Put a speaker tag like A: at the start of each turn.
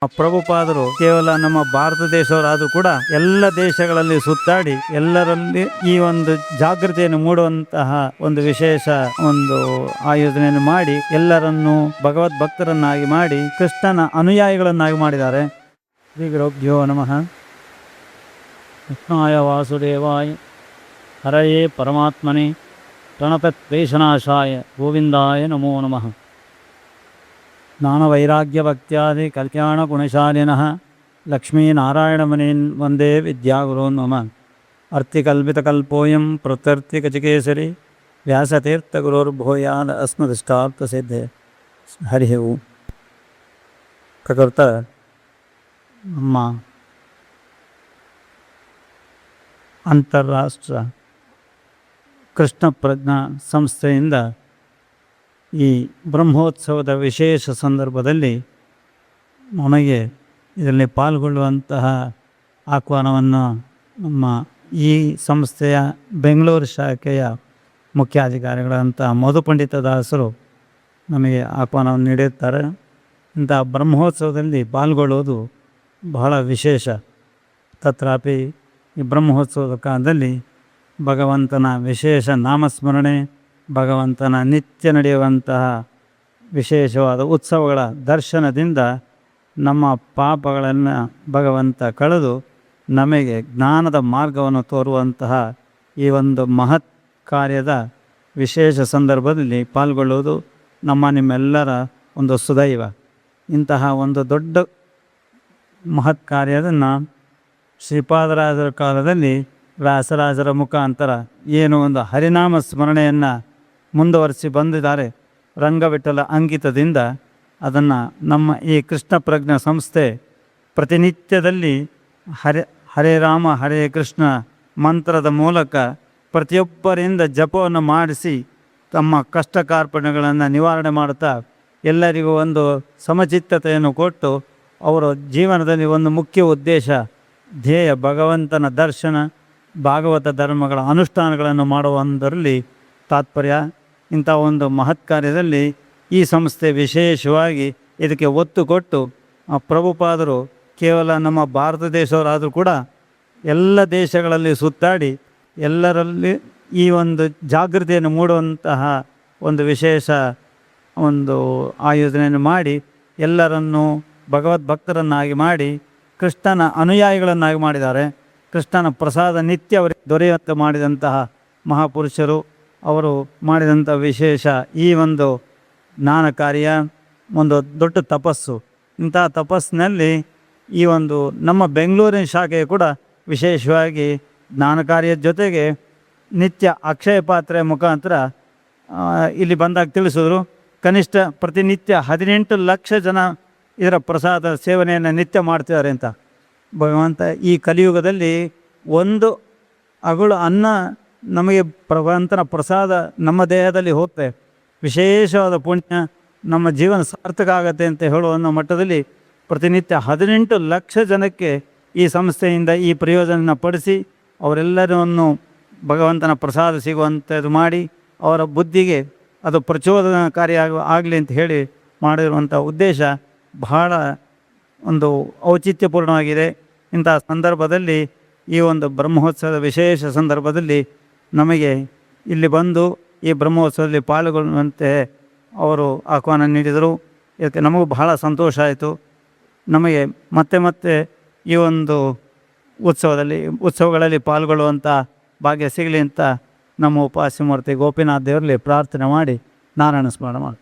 A: ಪ್ರಭುಪಾದರು ಕೇವಲ ನಮ್ಮ ಭಾರತ ದೇಶವರಾದರೂ ಕೂಡ ಎಲ್ಲ ದೇಶಗಳಲ್ಲಿ ಸುತ್ತಾಡಿ ಎಲ್ಲರಲ್ಲಿ ಈ ಒಂದು ಜಾಗೃತಿಯನ್ನು ಮೂಡುವಂತಹ ಒಂದು ವಿಶೇಷ ಒಂದು ಆಯೋಜನೆಯನ್ನು ಮಾಡಿ ಎಲ್ಲರನ್ನು ಭಗವದ್ ಭಕ್ತರನ್ನಾಗಿ ಮಾಡಿ ಕೃಷ್ಣನ ಅನುಯಾಯಿಗಳನ್ನಾಗಿ ಮಾಡಿದ್ದಾರೆ. ಶ್ರೀ ಗುರುಭ್ಯೋ ನಮಃ. ಕೃಷ್ಣಾಯ ವಾಸುದೇವಾಯ ಹರಯೇ ಪರಮಾತ್ಮನೇ ಪ್ರಣತಕ್ಲೇಶನಾಶಾಯ ಗೋವಿಂದಾಯ ನಮೋ ನಮಃ. ಜ್ಞಾನವೈರಾಗ್ಯಭಕ್ತ್ಯಾದಿ ಕಲ್ಯಾಣ ಗುಣಶಾಲಿನಃ ಲಕ್ಷ್ಮೀನಾರಾಯಣಮುನೀನ್ ವಂದೇ ವಿದ್ಯಾಗುರೋನ್ ಮಮ. ಅರ್ಥಿಕಲ್ಪಿತಕಲ್ಪೋಯಂ ಪ್ರತ್ಯರ್ಥಿಕಚಿಕೇಸರಿ ವ್ಯಾಸತೀರ್ಥಗುರೋರ್ಭೂಯಾದ್ ಅಸ್ಮದಿಷ್ಟಾರ್ಥಸಿದ್ಧೇ. ಹರಿ ಓಂ. ಪ್ರಕೃತ ನಮ್ಮ ಅಂತಾರಾಷ್ಟ್ರ ಕೃಷ್ಣ ಪ್ರಜ್ಞಾ ಸಂಸ್ಥೆಯಿಂದ ಈ ಬ್ರಹ್ಮೋತ್ಸವದ ವಿಶೇಷ ಸಂದರ್ಭದಲ್ಲಿ ನಮಗೆ ಇದರಲ್ಲಿ ಪಾಲ್ಗೊಳ್ಳುವಂತಹ ಆಹ್ವಾನವನ್ನು ನಮ್ಮ ಈ ಸಂಸ್ಥೆಯ ಬೆಂಗಳೂರು ಶಾಖೆಯ ಮುಖ್ಯಾಧಿಕಾರಿಗಳಂಥ ಮಧು ಪಂಡಿತ ದಾಸರು ನಮಗೆ ಆಹ್ವಾನವನ್ನು ನೀಡಿರ್ತಾರೆ. ಇಂಥ ಬ್ರಹ್ಮೋತ್ಸವದಲ್ಲಿ ಪಾಲ್ಗೊಳ್ಳುವುದು ಬಹಳ ವಿಶೇಷ. ತತ್ರಾಪಿ ಈ ಬ್ರಹ್ಮೋತ್ಸವದ ಕಾಲದಲ್ಲಿ ಭಗವಂತನ ವಿಶೇಷ ನಾಮಸ್ಮರಣೆ, ಭಗವಂತನ ನಿತ್ಯ ನಡೆಯುವಂತಹ ವಿಶೇಷವಾದ ಉತ್ಸವಗಳ ದರ್ಶನದಿಂದ ನಮ್ಮ ಪಾಪಗಳನ್ನು ಭಗವಂತ ಕಳೆದು ನಮಗೆ ಜ್ಞಾನದ ಮಾರ್ಗವನ್ನು ತೋರುವಂತಹ ಈ ಒಂದು ಮಹತ್ ಕಾರ್ಯದ ವಿಶೇಷ ಸಂದರ್ಭದಲ್ಲಿ ಪಾಲ್ಗೊಳ್ಳುವುದು ನಿಮ್ಮೆಲ್ಲರ ಒಂದು ಸುದೈವ. ಇಂತಹ ಒಂದು ದೊಡ್ಡ ಮಹತ್ ಕಾರ್ಯದನ್ನು ಶ್ರೀಪಾದರಾಜರ ಕಾಲದಲ್ಲಿ ವ್ಯಾಸರಾಜರ ಮುಖಾಂತರ ಏನು ಒಂದು ಹರಿನಾಮ ಸ್ಮರಣೆಯನ್ನು ಮುಂದುವರಿಸಿ ಬಂದಿದ್ದಾರೆ. ರಂಗವಿಠಲ ಅಂಕಿತದಿಂದ ಅದನ್ನು ನಮ್ಮ ಈ ಕೃಷ್ಣ ಪ್ರಜ್ಞಾ ಸಂಸ್ಥೆ ಪ್ರತಿನಿತ್ಯದಲ್ಲಿ ಹರೇ ರಾಮ ಹರೇ ಕೃಷ್ಣ ಮಂತ್ರದ ಮೂಲಕ ಪ್ರತಿಯೊಬ್ಬರಿಂದ ಜಪವನ್ನು ಮಾಡಿಸಿ ತಮ್ಮ ಕಷ್ಟ ಕಾರ್ಪಣ್ಯಗಳನ್ನು ನಿವಾರಣೆ ಮಾಡುತ್ತಾ ಎಲ್ಲರಿಗೂ ಒಂದು ಸಮಚಿತ್ತತೆಯನ್ನು ಕೊಟ್ಟು ಅವರ ಜೀವನದಲ್ಲಿ ಒಂದು ಮುಖ್ಯ ಉದ್ದೇಶ ಧ್ಯೇಯ ಭಗವಂತನ ದರ್ಶನ, ಭಾಗವತ ಧರ್ಮಗಳ ಅನುಷ್ಠಾನಗಳನ್ನು ಮಾಡುವುದರಲ್ಲಿ ತಾತ್ಪರ್ಯ. ಇಂಥ ಒಂದು ಮಹತ್ ಕಾರ್ಯದಲ್ಲಿ ಈ ಸಂಸ್ಥೆ ವಿಶೇಷವಾಗಿ ಇದಕ್ಕೆ ಒತ್ತು ಕೊಟ್ಟು ಪ್ರಭುಪಾದರು ಕೇವಲ ನಮ್ಮ ಭಾರತ ದೇಶವರಾದರೂ ಕೂಡ ಎಲ್ಲ ದೇಶಗಳಲ್ಲಿ ಸುತ್ತಾಡಿ ಎಲ್ಲರಲ್ಲಿ ಈ ಒಂದು ಜಾಗೃತಿಯನ್ನು ಮೂಡುವಂತಹ ಒಂದು ವಿಶೇಷ ಒಂದು ಆಯೋಜನೆಯನ್ನು ಮಾಡಿ ಎಲ್ಲರನ್ನು ಭಗವದ್ ಭಕ್ತರನ್ನಾಗಿ ಮಾಡಿ ಕೃಷ್ಣನ ಅನುಯಾಯಿಗಳನ್ನಾಗಿ ಮಾಡಿದ್ದಾರೆ. ಕೃಷ್ಣನ ಪ್ರಸಾದ ನಿತ್ಯ ಅವರಿಗೆ ದೊರೆಯುವಂತೆ ಮಾಡಿದಂತಹ ಮಹಾಪುರುಷರು ಅವರು ಮಾಡಿದಂಥ ವಿಶೇಷ ಈ ಒಂದು ಜ್ಞಾನ ಕಾರ್ಯ ಒಂದು ದೊಡ್ಡ ತಪಸ್ಸು. ಇಂತಹ ತಪಸ್ಸಿನಲ್ಲಿ ಈ ಒಂದು ನಮ್ಮ ಬೆಂಗಳೂರಿನ ಶಾಖೆಯು ಕೂಡ ವಿಶೇಷವಾಗಿ ಜ್ಞಾನ ಕಾರ್ಯದ ಜೊತೆಗೆ ನಿತ್ಯ ಅಕ್ಷಯ ಪಾತ್ರೆ ಮುಖಾಂತರ ಇಲ್ಲಿ ಬಂದಾಗ ತಿಳಿಸಿದ್ರು. ಕನಿಷ್ಠ ಪ್ರತಿನಿತ್ಯ 18 ಲಕ್ಷ ಜನ ಇದರ ಪ್ರಸಾದ ಸೇವನೆಯನ್ನು ನಿತ್ಯ ಮಾಡ್ತಿದ್ದಾರೆ ಅಂತ. ಭಗವಂತ ಈ ಕಲಿಯುಗದಲ್ಲಿ ಒಂದು ಅಗಳು ಅನ್ನ ನಮಗೆ ಭಗವಂತನ ಪ್ರಸಾದ ನಮ್ಮ ದೇಹದಲ್ಲಿ ಹೋಗ್ತದೆ, ವಿಶೇಷವಾದ ಪುಣ್ಯ ನಮ್ಮ ಜೀವನ ಸಾರ್ಥಕ ಆಗತ್ತೆ ಅಂತ ಹೇಳುವ ಮಟ್ಟದಲ್ಲಿ ಪ್ರತಿನಿತ್ಯ 18 ಲಕ್ಷ ಜನಕ್ಕೆ ಈ ಸಂಸ್ಥೆಯಿಂದ ಈ ಪ್ರಯೋಜನ ಪಡಿಸಿ ಅವರೆಲ್ಲರನ್ನು ಭಗವಂತನ ಪ್ರಸಾದ ಸಿಗುವಂಥದ್ದು ಮಾಡಿ ಅವರ ಬುದ್ಧಿಗೆ ಅದು ಪ್ರಚೋದನಕಾರಿ ಆಗಲಿ ಅಂತ ಹೇಳಿ ಮಾಡಿರುವಂಥ ಉದ್ದೇಶ ಬಹಳ ಒಂದು ಔಚಿತ್ಯಪೂರ್ಣವಾಗಿದೆ. ಇಂಥ ಸಂದರ್ಭದಲ್ಲಿ ಈ ಒಂದು ಬ್ರಹ್ಮೋತ್ಸವದ ವಿಶೇಷ ಸಂದರ್ಭದಲ್ಲಿ ನಮಗೆ ಇಲ್ಲಿ ಬಂದು ಈ ಬ್ರಹ್ಮೋತ್ಸವದಲ್ಲಿ ಪಾಲ್ಗೊಳ್ಳುವಂತೆ ಅವರು ಆಹ್ವಾನ ನೀಡಿದರು. ಇದಕ್ಕೆ ನಮಗೂ ಬಹಳ ಸಂತೋಷ ಆಯಿತು. ನಮಗೆ ಮತ್ತೆ ಮತ್ತೆ ಈ ಒಂದು ಉತ್ಸವಗಳಲ್ಲಿ ಪಾಲ್ಗೊಳ್ಳುವಂಥ ಭಾಗ್ಯ ಸಿಗಲಿ ಅಂತ ನಮ್ಮ ಉಪಾಸ್ಯಮೂರ್ತಿ ಗೋಪಿನಾಥ್ ದೇವರಲ್ಲಿ ಪ್ರಾರ್ಥನೆ ಮಾಡಿ ನಾರಾಯಣ ಸ್ಮರಣ ಮಾಡಿ